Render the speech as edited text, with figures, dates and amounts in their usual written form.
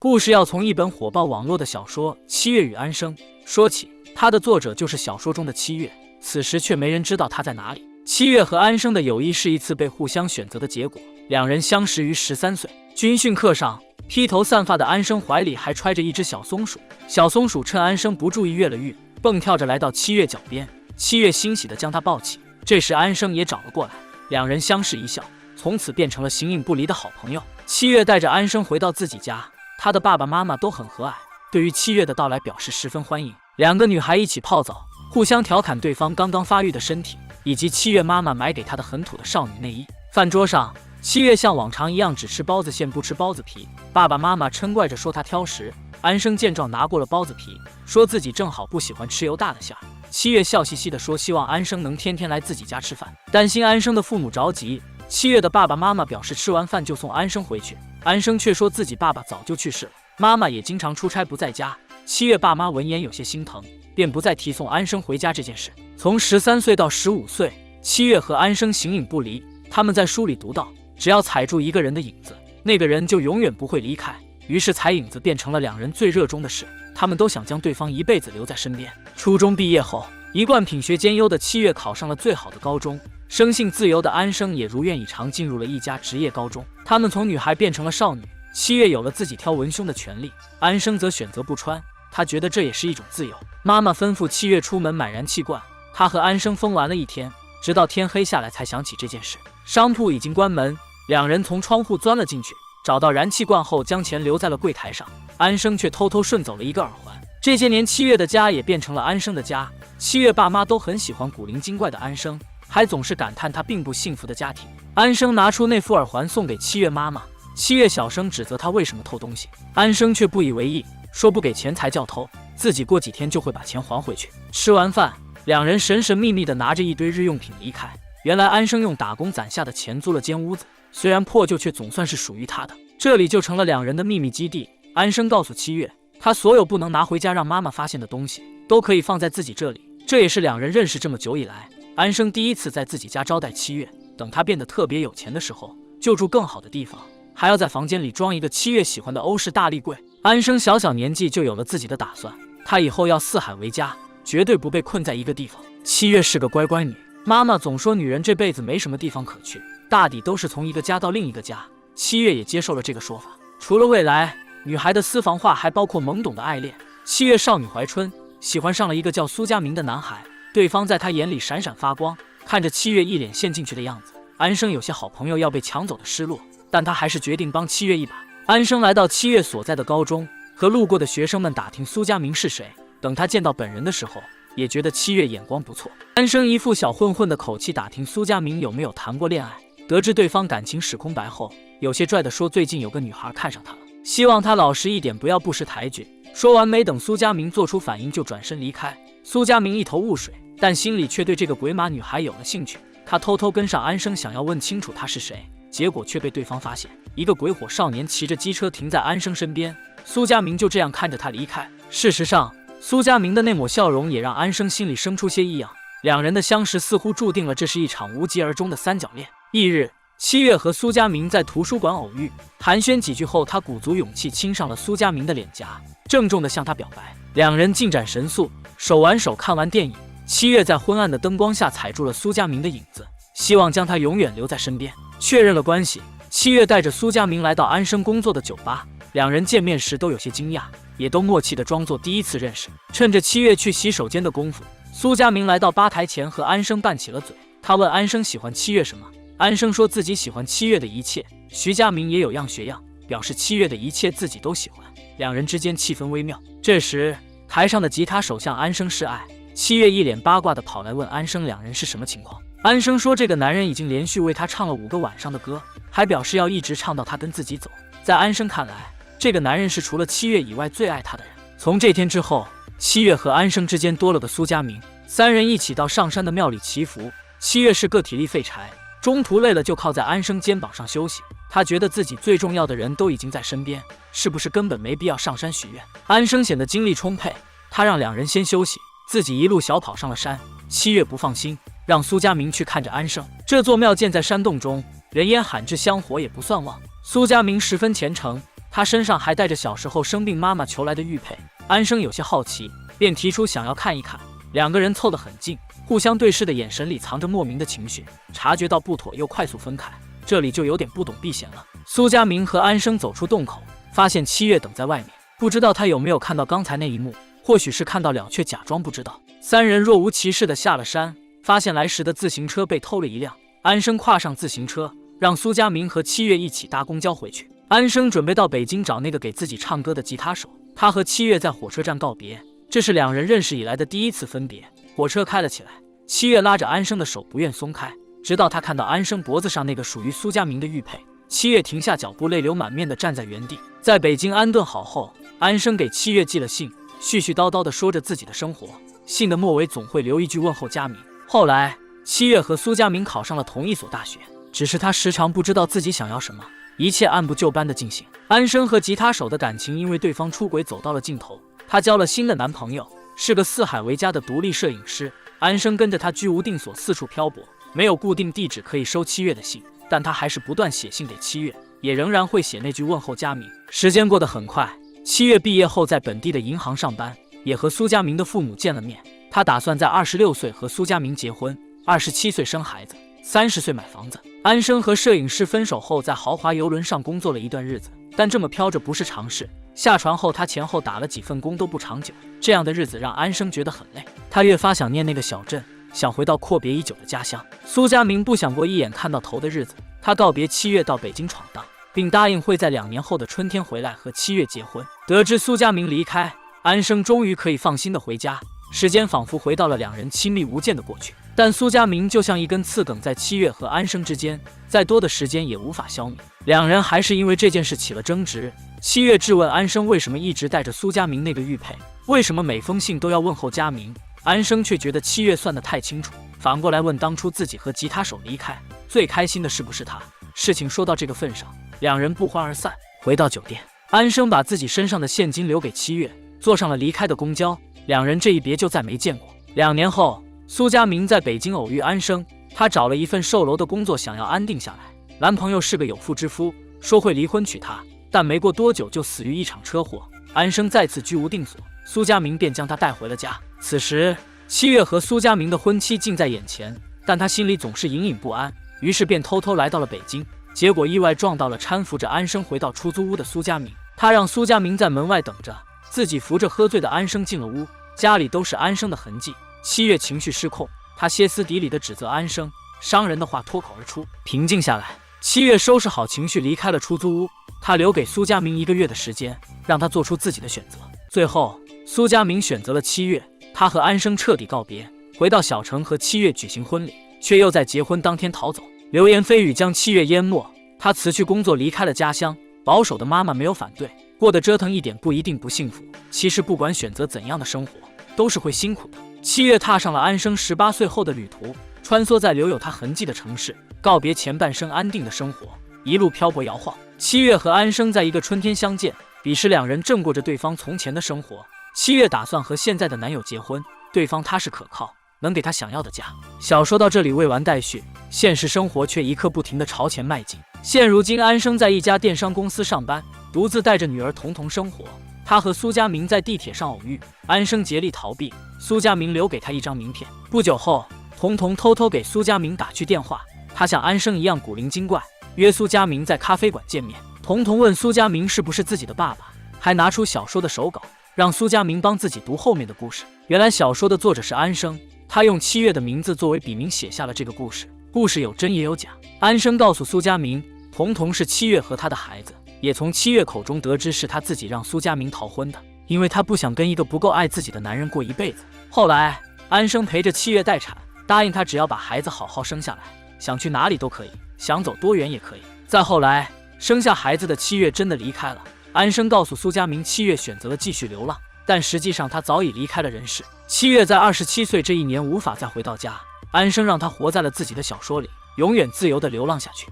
故事要从一本火爆网络的小说《七月与安生》说起，它的作者就是小说中的七月，此时却没人知道他在哪里。七月和安生的友谊是一次被互相选择的结果，两人相识于13岁。军训课上，披头散发的安生怀里还揣着一只小松鼠，小松鼠趁安生不注意越了狱，蹦跳着来到七月脚边，七月欣喜地将它抱起。这时安生也找了过来，两人相视一笑，从此变成了形影不离的好朋友。七月带着安生回到自己家，他的爸爸妈妈都很和蔼，对于七月的到来表示十分欢迎。两个女孩一起泡澡，互相调侃对方刚刚发育的身体，以及七月妈妈买给她的很土的少女内衣。饭桌上，七月像往常一样只吃包子馅不吃包子皮，爸爸妈妈嗔怪着说她挑食。安生见状拿过了包子皮，说自己正好不喜欢吃油大的馅儿。七月笑嘻嘻地说希望安生能天天来自己家吃饭，担心安生的父母着急。七月的爸爸妈妈表示吃完饭就送安生回去，安生却说自己爸爸早就去世了，妈妈也经常出差不在家。七月爸妈闻言有些心疼，便不再提送安生回家这件事。从13岁到15岁，七月和安生形影不离。他们在书里读到，只要踩住一个人的影子，那个人就永远不会离开。于是踩影子变成了两人最热衷的事，他们都想将对方一辈子留在身边。初中毕业后，一贯品学兼优的七月考上了最好的高中，生性自由的安生也如愿以偿进入了一家职业高中。他们从女孩变成了少女，七月有了自己挑文胸的权利，安生则选择不穿，她觉得这也是一种自由。妈妈吩咐七月出门买燃气罐，她和安生疯玩了一天，直到天黑下来才想起这件事。商铺已经关门，两人从窗户钻了进去，找到燃气罐后将钱留在了柜台上，安生却偷偷顺走了一个耳环。这些年七月的家也变成了安生的家，七月爸妈都很喜欢古灵精怪的安生，还总是感叹他并不幸福的家庭。安生拿出那副耳环送给七月妈妈，七月小声指责他为什么偷东西，安生却不以为意，说不给钱才叫偷，自己过几天就会把钱还回去。吃完饭，两人神神秘秘地拿着一堆日用品离开。原来安生用打工攒下的钱租了间屋子，虽然破旧，却总算是属于他的，这里就成了两人的秘密基地。安生告诉七月，他所有不能拿回家让妈妈发现的东西都可以放在自己这里，这也是两人认识这么久以来安生第一次在自己家招待七月。等他变得特别有钱的时候，就住更好的地方，还要在房间里装一个七月喜欢的欧式大立柜。安生小年纪就有了自己的打算，他以后要四海为家，绝对不被困在一个地方。七月是个乖乖女，妈妈总说女人这辈子没什么地方可去，大抵都是从一个家到另一个家。七月也接受了这个说法。除了未来，女孩的私房话还包括懵懂的爱恋。七月少女怀春，喜欢上了一个叫苏佳明的男孩，对方在她眼里闪闪发光。看着七月一脸陷进去的样子，安生有些好朋友要被抢走的失落，但他还是决定帮七月一把。安生来到七月所在的高中，和路过的学生们打听苏佳明是谁。等他见到本人的时候，也觉得七月眼光不错。安生一副小混混的口气打听苏佳明有没有谈过恋爱，得知对方感情史空白后，有些拽的说最近有个女孩看上他了，希望他老实一点，不要不识抬举。说完没等苏佳明做出反应就转身离开。苏佳明一头雾水，但心里却对这个鬼马女孩有了兴趣。他偷偷跟上安生，想要问清楚她是谁，结果却被对方发现。一个鬼火少年骑着机车停在安生身边，苏佳明就这样看着他离开。事实上，苏佳明的那抹笑容也让安生心里生出些异样，两人的相识似乎注定了这是一场无疾而终的三角恋。翌日，七月和苏佳明在图书馆偶遇，寒暄几句后，他鼓足勇气亲上了苏佳明的脸颊，郑重地向他表白。两人进展神速，手挽手看完电影。七月在昏暗的灯光下踩住了苏佳明的影子，希望将他永远留在身边。确认了关系，七月带着苏佳明来到安生工作的酒吧，两人见面时都有些惊讶，也都默契地装作第一次认识。趁着七月去洗手间的功夫，苏佳明来到吧台前和安生拌起了嘴。他问安生喜欢七月什么，安生说自己喜欢七月的一切，徐佳明也有样学样，表示七月的一切自己都喜欢。两人之间气氛微妙。这时，台上的吉他手向安生示爱，七月一脸八卦地跑来问安生两人是什么情况。安生说这个男人已经连续为他唱了5个晚上的歌，还表示要一直唱到他跟自己走。在安生看来，这个男人是除了七月以外最爱他的人。从这天之后，七月和安生之间多了个苏佳明，三人一起到上山的庙里祈福。七月是个体力废柴，中途累了就靠在安生肩膀上休息。他觉得自己最重要的人都已经在身边，是不是根本没必要上山许愿？安生显得精力充沛，他让两人先休息，自己一路小跑上了山。七月不放心，让苏佳明去看着安生。这座庙建在山洞中，人烟罕至，香火也不算旺。苏佳明十分虔诚，他身上还带着小时候生病妈妈求来的玉佩。安生有些好奇，便提出想要看一看。两个人凑得很近，互相对视的眼神里藏着莫名的情绪，察觉到不妥又快速分开。这里就有点不懂避嫌了。苏佳明和安生走出洞口，发现七月等在外面，不知道他有没有看到刚才那一幕，或许是看到了却假装不知道。三人若无其事地下了山，发现来时的自行车被偷了一辆。安生跨上自行车，让苏佳明和七月一起搭公交回去。安生准备到北京找那个给自己唱歌的吉他手。他和七月在火车站告别，这是两人认识以来的第一次分别。火车开了起来，七月拉着安生的手不愿松开，直到他看到安生脖子上那个属于苏佳明的玉佩。七月停下脚步，泪流满面地站在原地。在北京安顿好后，安生给七月寄了信，絮絮叨叨地说着自己的生活。信的末尾总会留一句问候佳明。后来，七月和苏佳明考上了同一所大学，只是他时常不知道自己想要什么，一切按部就班地进行。安生和吉他手的感情因为对方出轨走到了尽头，她交了新的男朋友，是个四海为家的独立摄影师。安生跟着他居无定所，四处漂泊，没有固定地址可以收七月的信，但他还是不断写信给七月，也仍然会写那句问候佳明。时间过得很快，七月毕业后在本地的银行上班，也和苏佳明的父母见了面。他打算在26岁和苏佳明结婚，27岁生孩子，30岁买房子。安生和摄影师分手后，在豪华游轮上工作了一段日子，但这么飘着不是常事。下船后，他前后打了几份工都不长久，这样的日子让安生觉得很累。他越发想念那个小镇，想回到阔别已久的家乡。苏佳明不想过一眼看到头的日子，他告别七月到北京闯荡，并答应会在2年后的春天回来和七月结婚。得知苏佳明离开，安生终于可以放心的回家。时间仿佛回到了两人亲密无间的过去，但苏佳明就像一根刺梗在七月和安生之间，再多的时间也无法消灭。两人还是因为这件事起了争执。七月质问安生为什么一直带着苏佳明那个玉佩，为什么每封信都要问候佳明。安生却觉得七月算得太清楚，反过来问当初自己和吉他手离开，最开心的是不是他？事情说到这个份上，两人不欢而散。回到酒店，安生把自己身上的现金留给七月，坐上了离开的公交。两人这一别就再没见过。2年后，苏佳明在北京偶遇安生，他找了一份售楼的工作，想要安定下来。男朋友是个有妇之夫，说会离婚娶她，但没过多久就死于一场车祸。安生再次居无定所，苏佳明便将她带回了家。此时，七月和苏佳明的婚期近在眼前，但他心里总是隐隐不安，于是便偷偷来到了北京。结果意外撞到了搀扶着安生回到出租屋的苏佳明，他让苏佳明在门外等着，自己扶着喝醉的安生进了屋。家里都是安生的痕迹。七月情绪失控，他歇斯底里地指责安生，伤人的话脱口而出。平静下来，七月收拾好情绪离开了出租屋。他留给苏佳明1个月的时间，让他做出自己的选择。最后，苏佳明选择了七月，他和安生彻底告别，回到小城和七月举行婚礼，却又在结婚当天逃走。流言蜚语将七月淹没，他辞去工作离开了家乡。保守的妈妈没有反对，过得折腾一点不一定不幸福。其实不管选择怎样的生活，都是会辛苦的。七月踏上了安生18岁后的旅途，穿梭在留有他痕迹的城市，告别前半生安定的生活，一路漂泊摇晃。七月和安生在一个春天相见，彼时两人正过着对方从前的生活。七月打算和现在的男友结婚，对方踏实可靠，能给他想要的家。小说到这里未完待续，现实生活却一刻不停地朝前迈进。现如今，安生在一家电商公司上班，独自带着女儿童童生活。他和苏佳明在地铁上偶遇，安生竭力逃避，苏佳明留给他一张名片。不久后，童童偷偷给苏佳明打去电话，他像安生一样古灵精怪，约苏佳明在咖啡馆见面。童童问苏佳明是不是自己的爸爸，还拿出小说的手稿，让苏佳明帮自己读后面的故事。原来小说的作者是安生，他用七月的名字作为笔名写下了这个故事。故事有真也有假。安生告诉苏佳明，童童是七月和他的孩子，也从七月口中得知是他自己让苏佳明逃婚的，因为他不想跟一个不够爱自己的男人过一辈子。后来，安生陪着七月待产，答应他只要把孩子好好生下来，想去哪里都可以，想走多远也可以。再后来，生下孩子的七月真的离开了。安生告诉苏佳明，七月选择了继续流浪，但实际上他早已离开了人世。七月在27岁这一年无法再回到家，安生让他活在了自己的小说里，永远自由地流浪下去。